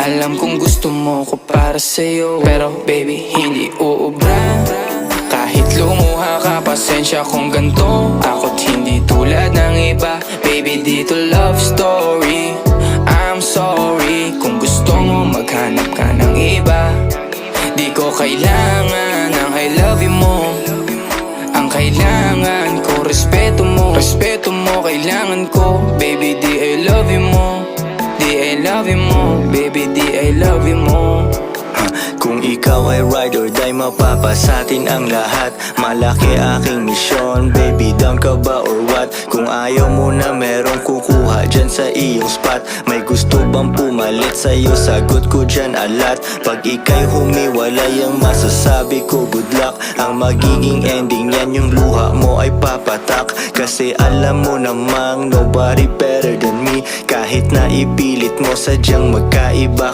Alam kong gusto mo ko para sa'yo, pero baby hindi uubra. Kahit lumuha ka, pasensya kung ganto. Ako't hindi tulad ng iba. Baby, dito love story. I'm sorry kung gusto mo maghanap ka ng iba. Di ko kailangan ng I love you mo. Ang kailangan ko, respeto mo. Respeto mo, kailangan ko. Baby, di I love you mo. Di I love you mo. Baby, di I love you mo. Kung ikaw ay ride or die, mapapasatin ang lahat. Malaki aking misyon, baby, down ka ba or what? Kung ayaw mo na merong kukuha dyan sa iyong spot. May gusto bang pumalit sa'yo? Sagot ko dyan alat. Pag ika'y humiwalay, ang masasabi ko good luck. Ang magiging ending yan, yung luha mo ay papatak. Kasi alam mo namang nobody better than me. Kahit na ipilit mo, sadyang magkaiba